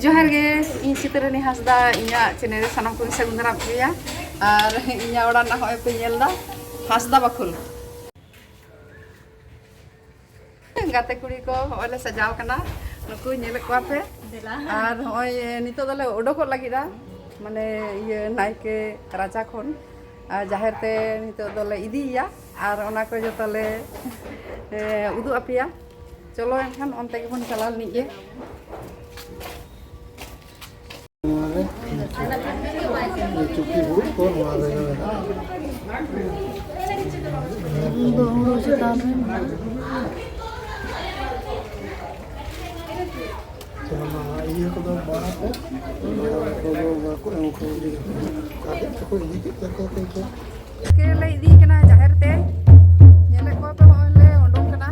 जोहार गे इन चित्रनी हासदा इया चैनल रे सानाम को सागुन दाराम गया और इया ओड़ा ना होय पे नेलदा हासदा बाखुल गाते कुड़ी को ओले सजाव कना नुकु नेले को पे और होय नितो दले ओडोको लागिदा माने ये नायके राजा खन जाहेर ते नितो दले इदिया और ओना को जतले उदु अपिया चलो एनखान ओनते के बन चलाल निगे चुकी हुई कौन मार रहे हैं दोनों से दाम है चलो ये को तो बात है को काटे को ये के ले इदी कना जाहेर ते नेले को पे होले ओडों कना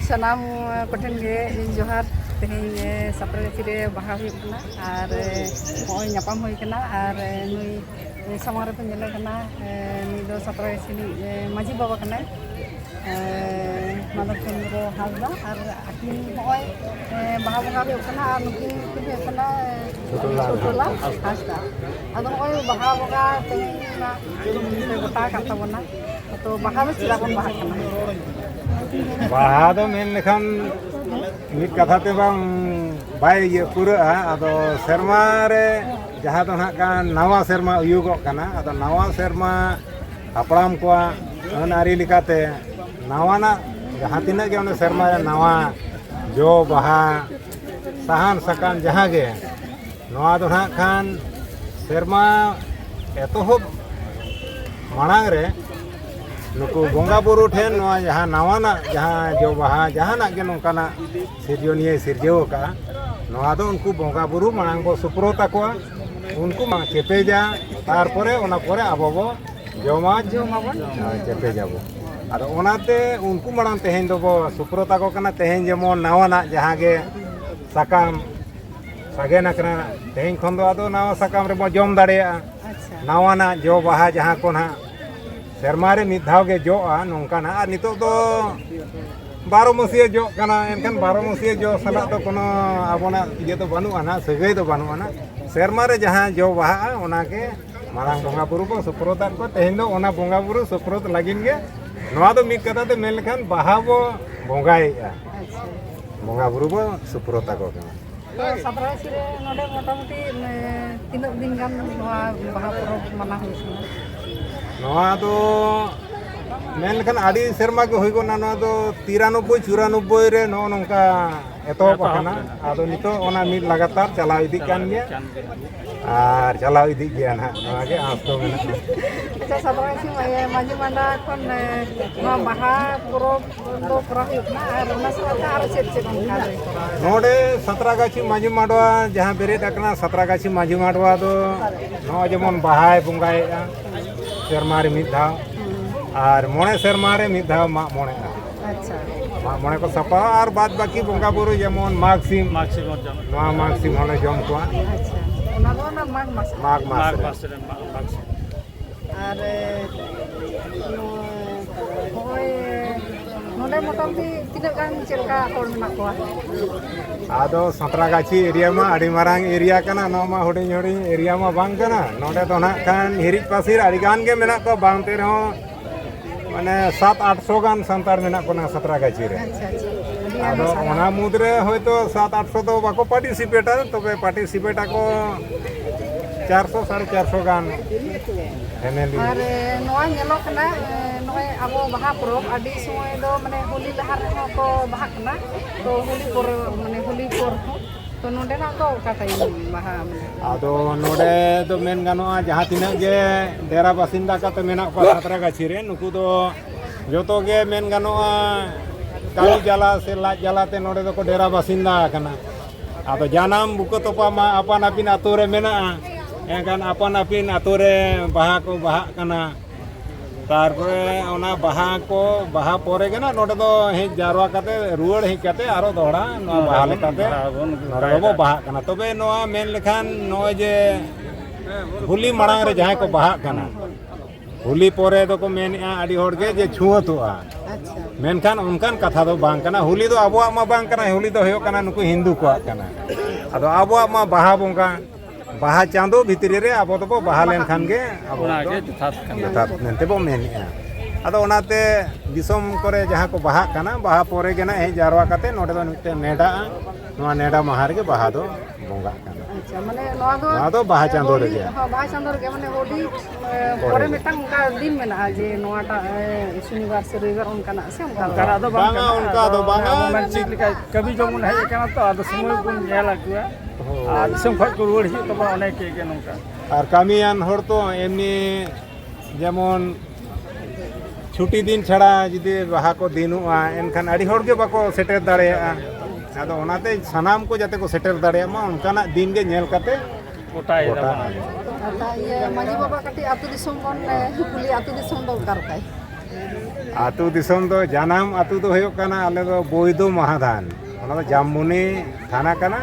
ᱥᱟᱱᱟᱢ ᱠᱚᱴᱷᱮᱱ ᱜᱮ ᱡᱚᱦᱟᱨ ᱛᱮᱦᱮᱧ ᱥᱟᱯᱲᱟᱜᱟᱪᱷᱤ ᱨᱮ ᱵᱟᱦᱟ ᱦᱩᱭᱩᱜ ᱠᱟᱱᱟ ᱟᱨ ᱱᱚᱜᱼᱚᱭ ᱧᱟᱯᱟᱢ ᱦᱩᱭ ᱠᱟᱱᱟ ᱟᱨ ᱱᱩᱭ ᱥᱟᱢᱟᱝ ᱨᱮᱯᱮ ᱧᱮᱞᱮ ᱠᱟᱱᱟ ᱱᱩᱭ ᱫᱚ ᱥᱟᱯᱲᱟᱜᱟᱪᱷᱤ ᱢᱟᱹᱡᱷᱤ ᱵᱟᱵᱟ ᱠᱟᱱᱟᱭ ᱢᱟᱫᱷᱚᱵ ᱪᱚᱱᱫᱨᱚ ᱦᱟᱸᱥᱫᱟ ᱟᱨ ᱟᱹᱠᱤᱱ ᱱᱚᱜᱼᱚᱭ ᱵᱟᱦᱟ ᱵᱚᱸᱜᱟ ᱦᱩᱭᱩᱜ ᱠᱟᱱᱟ ᱟᱨ ᱱᱩᱠᱤᱱ ᱦᱩᱭᱩᱜ ᱠᱟᱱᱟ ᱪᱷᱳᱴᱳᱞᱟ ᱦᱟᱸᱥᱫᱟ ᱟᱫᱚ ᱱᱚᱜᱼᱚᱭ ᱵᱟᱦᱟ ᱵᱚᱸᱜᱟ ᱛᱮᱦᱮᱧ ᱜᱚᱴᱟ ᱟᱠᱟᱫ ᱛᱟᱵᱚᱱᱟ ᱛᱚ ᱵᱟᱦᱟ ᱫᱚ ᱪᱮᱫᱟᱜ ᱵᱚᱱ ᱵᱟᱦᱟᱜ ᱠᱟᱱᱟ? ᱵᱟᱦᱟ ᱫᱚ ᱢᱮᱱ ᱞᱮᱠᱷᱟन ᱢᱤᱫ ᱠᱟᱛᱷᱟ ᱛᱮ ᱵᱟᱝ ᱵᱟᱭ ᱯᱩᱨᱟᱹᱜᱼᱟ ᱟᱫᱚ ᱥᱮᱨᱢᱟ ᱨᱮ ᱡᱟᱦᱟᱸ ᱫᱚ ᱱᱟᱜ ᱠᱷᱟᱱ ᱱᱟᱣᱟ ᱥᱮᱨᱢᱟ ᱩᱭᱩᱜᱚᱜ ᱠᱟᱱᱟ ᱟᱫᱚ ᱱᱟᱣᱟ ᱥᱮᱨᱢᱟ ᱦᱟᱯᱲᱟᱢ ᱠᱚᱣᱟᱜ ᱟᱹᱱ ᱟᱹᱨᱤ ᱞᱮᱠᱟᱛᱮ ᱱᱟᱣᱟᱱᱟᱜ ᱡᱟᱦᱟᱸ ᱛᱤᱱᱟᱹᱜ ᱜᱮ ᱚᱱᱟ ᱥᱮᱨᱢᱟ ᱨᱮ ᱱᱟᱣᱟ ᱡᱚ ᱵᱟᱦᱟ ᱥᱟᱦᱟᱱ ᱥᱟᱠᱟᱢ ᱡᱟᱦᱟᱸ ᱜᱮ ᱱᱚᱣᱟ ᱫᱚ ᱱᱟᱜ ᱠᱷᱟᱱ ᱥᱮᱨᱢᱟ ᱮᱛᱚᱦᱚᱵ ᱢᱟᱲᱟᱝ ᱨᱮ ᱱᱩᱠᱩ ᱵᱚᱸᱜᱟ ᱵᱩᱨᱩ ᱴᱷᱮᱱ ᱱᱚᱣᱟ ᱡᱟᱦᱟᱸ ᱱᱟᱣᱟᱱᱟᱜ ᱡᱟᱦᱟᱸ ᱡᱚ ᱵᱟᱦᱟ ᱡᱟᱦᱟᱱᱟᱜ ᱜᱮ ᱱᱚᱝᱠᱟᱱᱟᱜ ᱥᱤᱨᱡᱚᱱᱤᱭᱟᱹ ᱥᱤᱨᱡᱟᱹᱣ ᱟᱠᱟᱜᱼᱟ ᱱᱚᱣᱟ ᱫᱚ ᱩᱱᱠᱩ ᱵᱚᱸᱜᱟ ᱵᱩᱨᱩ ᱢᱟᱲᱟᱝ ᱵᱚ ᱥᱩᱯᱨᱚᱛ ᱟᱠᱚᱣᱟ उनको मा चेपेजा तारपरे ओना परे आबो बो जोमाबो चेपेजाबो आरो ओनाते उनको माड़ांग तेहेन दो बो सुप्रता को कना तेहेन जेमन नावाना जहां गे साकाम सागेना कना तेहेन खन दो आदो नावा साकाम रे बो जोम दाड़ेया नावाना जो बाहा जहां को ना सेरमा रे मिद धाव गे जोआ नोंकाना आर नितो दो 12 मसिया जो कना एनखान 12 मसिया जो सला तो कोनो आबोना इये तो बानुआ ना सगै तो बानुआ ना सेरमा रे जहां जो बाहा ओना के मारांग बोंगा बुरु को सुप्रत को तेहेन दो ओना बोंगा बुरु सुप्रत लागिन गे नोआ दो मिद कथा ते मेन लेखान बाहा बो बोंगाएआ बोंगा बुरु बो सुप्रत को कना तो सापरागाछी रे नोडे मोटामुटी तीनों दिन गान नोआ बाहा परब माना हुइसना नोआ दो मेन लेखान आड़ी सेरमा के होई गोना नोआ दो 93 94 रे नो नोंका एतोहब आकना आदो नितो ओना मिद लगातार चलाव इदी कान गया आर चलाव इदी गया ना नोआ के आस तो मेना अच्छा सापरागाछी माजी मांडा खन नोआ बाहा परब दो करा हुइना आर ओना साथे आरो चेद ओनका रे करा नोडे सतरागाछी माजी माडवा जहां बेरेद आकना सतरागाछी माजी माडवा दो नो जेमन बाहाय बुंगाएआ सेरमा रे मिद धाव और मोणे सेरमा रे मिद धाव मा मोणे अच्छा मा मोणे को सपा और बाद बाकी बोंगा बुरु जेमन मागसिम नोआ मागसिम होले जम कोआ अच्छा ओना दो ना माग मास माग मास আর ওই নলে মোটামুটি তিনাক গান চেলকা হড় মেনা কোয়া आदो सतरागाछी एरिया में आड़ी मारांग एरिया कना नो मा हुडिंग हुडिंग एरिया में बांग कना नोडे तो ना खान हिरिज पासिर आड़ी गान के मेना को बांगते रहो माने 700-800 गान संतार मेना कोना सतरागाछी रे আচ্ছা আচ্ছা आदो ओना मुद्रे होयतो 700-800 तो बाको पार्टिसिपेटर तबे पार्टिसिपेट को 400-450 गान हेनेली আর নোয়া নেলো কানা নয় আবো বাহা পরব আদি সময় দো মানে হোলি লাহার রেহো ko বাহা কানা তো হোলি পর মানে হোলি পর তো নোডে না তো কাটাই বাহা आदो नोडे तो मेन गानोआ जहां तिना गे डेरा बासिंदा का तो मेना को सतरागाछी रे नुकु दो जोतो गे मेन गानोआ काली जाला से लाज जाला ते नोडे दो को डेरा बासिंदा कना आदो जानम बुको तोपा मा अपन अपिन आतो रे मेना एकान अपन अपिन आतो रे बाहा को बाहा कना तारपरे ओना बाहा को बाहा पोरे गे ना नोडे दो हे जारवा काते रुवाड़ हे काते आरो दोहड़ा नो बाहा लेकाते नोडे बो बाहा कना तबे नोआ मेन लेखान नो जे होली माड़ांग रे जहां को बाहा कना होली पोरे दो को मेनआ आडी होड़ गे जे छुआतोआ আচ্ছা मेनखान उनकान कथा दो बांग कना होली दो आबोआ मा बांग कना होली दो होयो कना नुकु हिंदू को कना आदो आबोआ मा बाहा बोंगा बाहा चांदो भितरी रे आबो तो बाहा लेन खान गे आबो यथार्थ मेनते बो मेनआ आदो ओनाते दिसम करे जहां को बाहा कना बाहा पोरे गे ना हे जारवा काते नोडे दो मिटे नेडा नवा नेडा माहा रे बाहा दो बोंगा काना अच्छा माने नवा दो बाहा चांदो रे गे हां बाहा चांदो रे माने होली परे मिटang उनका दिन मेना जे नवाटा शनिवार से रविवार उनका से उनका दो बांगा उनका दो बांगा मन चीज लिखा कभी जमुन है kana तो आदो समय गुन नेल आगुआ आ दिसम खट को रुवाड़ हियो तबा अनेक के नोंका और कामियान हर तो एमनी जेमन छुट्टी दिन छाड़ा जुदी बाहा को दिनुआ एनखान अड़ी हर के बाको सेटर दाड़ेया आदो ओनाते सनाम को जाते को सेटर दाड़ेया मा उनकाना दिन गे नेल काते गोटाय आता ये माजी बाबा कटी आतु दिसम बन कुली आतु दिसम दो करताय आतु दिसम दो जानम आतु दो होयो काना आले दो बोइदो महादान ओना दो जाममुनी थाना काना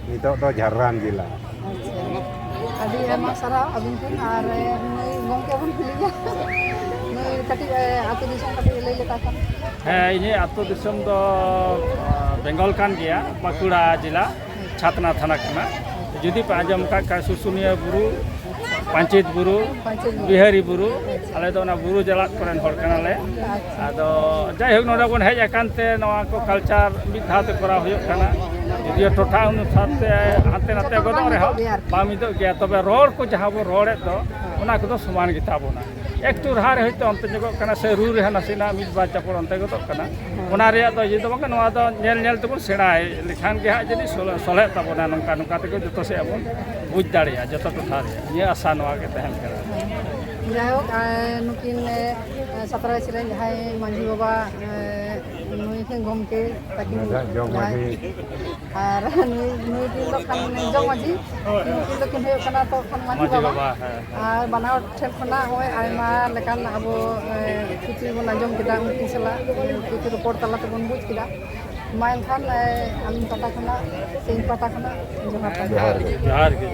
नितो दो झारराम जिला अभी एमा सारा अबिन फिन और नई गोंके बन खुलिया नई कटी आतु दिसम कटी ले लेता था है इने आतो दिसम दो बेंगल कान गया बाकुड़ा जिला छातना थाना कना जुदी पे आजम का सुसुनिया बुरु पंचायत बुरु बिहारी बुरु आले दो ना बुरु जला करन हर कना ले आदो जाय होक नोडा बन हेज अकानते नवा को कल्चर मिद धाते करा होय कना जुदी टोठा अनुसार ते हाते नाते गदो रे हो बामिदो गया तबे रोड को जहां बो रोडे दो ओना को समान गिता बोना एकटू रहा रहे तो अंत जगह कना से रू रहा नसीना मिद बा चपड़ अंत गदो कना ओना रे दो ये दो बका नवा दो नेल नेल तबो सेडाय लिखान के हा जदी सोले तबोना नंका नंका ते जतो से अबो बुझ दाड़िया जतो टोठा रे ये आशा नवा के तहन करा जायक नुकिन सतरा सिरेन जहाय मांझी बाबा नुई के गमके ताकि जग माजी और नुई के तो खान जग मांझी नुकिन तो किन कना तो खान मांझी बाबा और बनाव ठेल खना होय आयमा लेकान अबो कुची बन आजम किदा उनकी सला कुची रिपोर्ट तला तो बन बुझ किदा माइन खान आलिम पता खना सेई पता खना जोहार के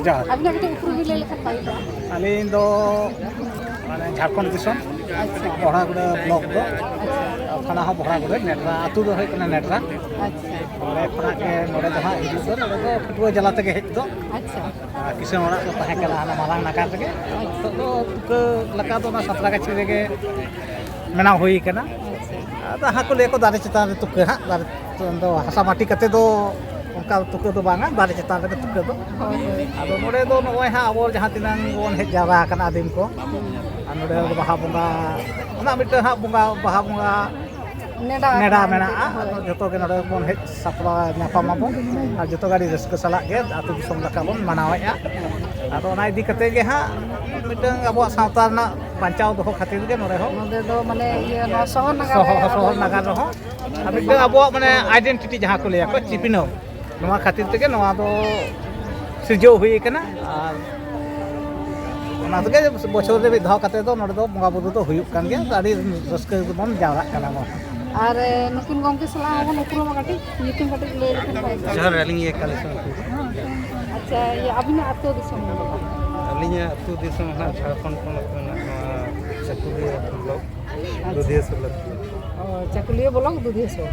अभी ना उपरू ले लेखन भाई अलिंग दो माने झारखंड दिसम बहरागुड़ा ब्लॉक दो थाना हो बहरागुड़ा नेटरा आतु दो है कना नेटरा अच्छा ओले खना के नोडे दो हा हिजु दो नोडे दो फुटबॉल जला तके हेज दो अच्छा किसान ओड़ा तो तहे कला ना मालांग नाका तके तो तुक लका दो ना सतरा का छिरे के मेना होई कना दा हा को लेको दारे चितान तुक हा दारे तो हसा माटी कते दो उनका तुक दो बांगा दारे चितान रे तुक दो आदो नोडे दो नोय हा अब जहां तिनांग बोन हेज जावा कना आदिम को नोडे बाहा बंगा ना मिटे हा बंगा बाहा बंगा नेडा मेना जतो के नोडे बोन हेज सापला न्यापाम माबो आ जतो गाड़ी रस्क सला के आतु दिसम लका बोन मनावेया आदो ना इदी कते गे हा मिटंग अब सावता ना पंचाव दो खातिर के नोडे हो नोडे दो माने ये नो शहर नगर रहो मिटंग अब माने आइडेंटिटी जहां को लेया को चिपिनो नोवा खातिर ते के नोवा दो सिरजो हुई कना ᱚᱱᱟ ᱛᱮᱜᱮ ᱵᱚᱪᱷᱚᱨ ᱨᱮ ᱢᱤᱫ ᱫᱷᱟᱣ ᱠᱟᱛᱮ ᱫᱚ ᱱᱚᱰᱮ ᱫᱚ ᱵᱚᱸᱜᱟ ᱵᱩᱨᱩ ᱫᱚ ᱦᱩᱭᱩᱜ ᱠᱟᱱ ᱜᱮᱭᱟ ᱟᱹᱰᱤ ᱨᱟᱹᱥᱠᱟᱹ ᱜᱮᱵᱚᱱ ᱡᱟᱣᱨᱟᱜ ᱠᱟᱱᱟ ᱵᱚᱱ ᱟᱨ ᱱᱩᱠᱤᱱ ᱜᱚᱢᱠᱮ ᱥᱟᱞᱟᱜ ᱵᱚᱱ ᱩᱯᱨᱩᱢᱟ ᱠᱟᱹᱴᱤᱡ ᱧᱩᱛᱩᱢ ᱠᱟᱹᱴᱤᱡ ᱞᱟᱹᱭ ᱞᱮᱠᱷᱟᱱ ᱵᱷᱟᱜᱮ ᱠᱚᱜᱼᱟ᱾ ᱡᱚᱦᱟᱨ ᱟᱹᱞᱤᱧ ᱠᱟᱞᱮᱥᱚᱨ ᱟᱪᱪᱷᱟ ᱟᱹᱵᱤᱱᱟᱜ ᱟᱹᱛᱩ ᱫᱤᱥᱚᱢ ᱫᱚ? ᱟᱹᱞᱤᱧᱟᱜ ᱟᱹᱛᱩ ᱫᱤᱥᱚᱢ ᱦᱟᱸᱜ ᱡᱷᱟᱲᱠᱷᱚᱸᱰ ᱯᱚᱱᱚᱛ ᱨᱮᱱᱟᱜ ᱱᱚᱣᱟ ᱪᱟᱹᱠᱩᱞᱤᱭᱟᱹ ᱵᱞᱚᱠ ᱫᱩᱫᱷᱤᱭᱟᱹ ᱥᱩᱞᱟᱹ ᱪᱟᱹᱠᱩᱞᱤᱭᱟᱹ ᱵᱞᱚᱠ ᱫᱩᱫᱷᱤᱭᱟᱹᱥᱚᱨ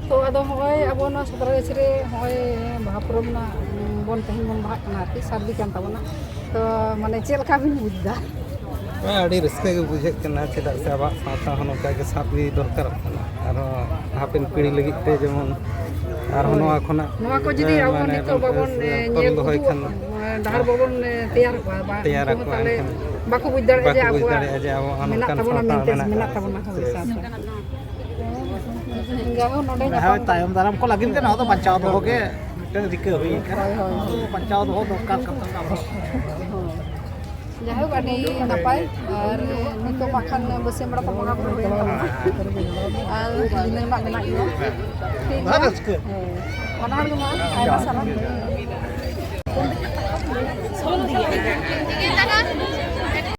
ᱛᱚ ᱟᱫᱚ ᱦᱚᱸᱜᱼᱚᱭ ᱟᱵᱚ ᱱᱚᱣᱟ ᱥᱟᱸᱛᱨᱟᱜᱟᱹᱪᱷᱤ ᱨᱮ ᱦᱚᱸᱜᱼᱚᱭ ᱵᱟᱦᱟ ᱯᱚᱨᱚᱵᱽ ᱨᱮᱱᱟᱜ ᱵᱚᱱ ᱛᱮᱦᱮᱧ ᱵᱚᱱ ᱵᱟᱦᱟᱜ ᱠᱟᱱᱟ ᱟᱨᱠᱤ ᱥᱟᱹᱨᱫᱤ ᱠᱟᱱ ᱛᱟᱵᱚᱱᱟ ᱛᱚ ᱢᱟᱱᱮ ᱪᱮᱫ ᱞᱮᱠᱟ ᱵᱤᱱ ᱵᱩᱡᱽ ᱮᱫᱟ? ᱟᱹᱰᱤ ᱨᱟᱹᱥᱠᱟᱹ ᱜᱮ ᱵᱩᱡᱷᱟᱹᱜ ᱠᱟᱱᱟ ᱪᱮᱫᱟᱜ ᱥᱮ ᱟᱵᱚᱣᱟᱜ ᱥᱟᱶᱛᱟ ᱦᱚᱸ ᱱᱚᱝᱠᱟ ᱜᱮ ᱥᱟᱵ ᱤᱫᱤ ᱫᱚᱨᱠᱟᱨᱚᱜ ᱠᱟᱱᱟ ᱟᱨᱦᱚᱸ ᱦᱟᱯᱮᱱ ᱯᱤᱲᱦᱤ ᱞᱟᱹᱜᱤᱫ ᱛᱮ ᱡᱮᱢᱚᱱ ᱟᱨᱦᱚᱸ ᱱᱚᱣᱟ ᱠᱷᱚᱱᱟᱜ ᱱᱚᱣᱟ ᱠᱚ ᱡᱩᱫᱤ ᱟᱵᱚ ᱢᱟᱱᱮ ᱱᱤᱛᱚᱜ ᱵᱟᱵᱚᱱ ᱛᱚᱞ ᱧᱮᱞ ᱫᱚᱦᱚᱭ ᱠᱷᱟᱱ ᱰᱟᱦᱟᱨ ᱵᱟᱵᱚᱱ ᱛᱮᱭᱟᱨ ᱠᱚᱣᱟ ᱛᱮᱭᱟᱨ ᱩᱱᱠᱩ ᱟᱠᱚᱣᱟ ᱛᱟᱦᱞᱮ ᱮᱱᱠᱷᱟᱱ ᱵᱟᱠᱚ ᱵᱩᱡᱽ ᱫᱟᱲᱮᱭᱟᱜᱼᱟ ᱡᱮ ᱵᱟᱠᱚ ᱵᱩᱡᱽ ᱟᱵᱚᱣᱟᱜ ᱫᱟᱲᱮᱭᱟᱜᱼᱟ ᱡᱮ ᱟᱵᱚᱣᱟᱜ ᱢᱮᱱᱟᱜ ᱱᱚᱝᱠᱟᱱ ᱛᱟᱵᱚᱱᱟ ᱥᱟᱶᱛᱟ ᱢᱮᱱᱛᱮ ᱢᱮᱱᱟᱜ ᱛᱟᱵᱚᱱᱟ ᱦᱳᱭ ᱡᱟᱭᱦᱳᱠ ᱱᱚᱰᱮ ᱧᱟᱯᱟᱢ ᱛᱟᱭᱚᱢ ᱫᱟᱨᱟᱢ ᱠᱚ ᱞᱟᱹᱜᱤᱫ ᱛᱮ ᱱᱚᱣᱟ ᱫᱚ ᱵᱟᱧᱪᱟᱣ ᱫᱚᱦᱚ ᱜᱮ ᱢᱤᱫᱴᱟᱝ ᱨᱤᱠᱟᱹ ᱦᱩᱭ ᱟᱠᱟᱱᱟ ᱵᱟᱧᱪᱟᱣ ᱫᱚᱦᱚ ᱫᱚᱨᱠᱟর ᱠᱟᱱ ᱛᱟᱵᱚᱱᱟ ᱡᱟᱭᱦᱳᱠ ᱟᱹᱰᱤ ᱱᱟᱯᱟᱭ ᱟᱨ ᱱᱤᱛᱚᱜ ᱢᱟ ᱠᱷᱟᱱ ᱵᱟᱹᱥᱭᱟᱹᱢ ᱵᱮᱲᱟ ᱠᱚ ᱵᱚᱸᱜᱟ ᱵᱩᱨᱩ ᱦᱩᱭᱮᱱ ᱛᱟᱵᱚᱱᱟ ᱟᱨ ᱫᱤᱱᱟᱹᱢ ᱢᱟ ᱢᱮᱱᱟᱜ ᱜᱮᱭᱟ ᱴᱷᱤᱠ ᱜᱮᱭᱟ ᱨᱟᱹᱥᱠᱟᱹ ᱵᱟᱱᱟ ᱦᱚᱲ ᱜᱮ ᱢᱟ ᱟᱭᱢᱟ ᱥᱟᱨᱦᱟᱣ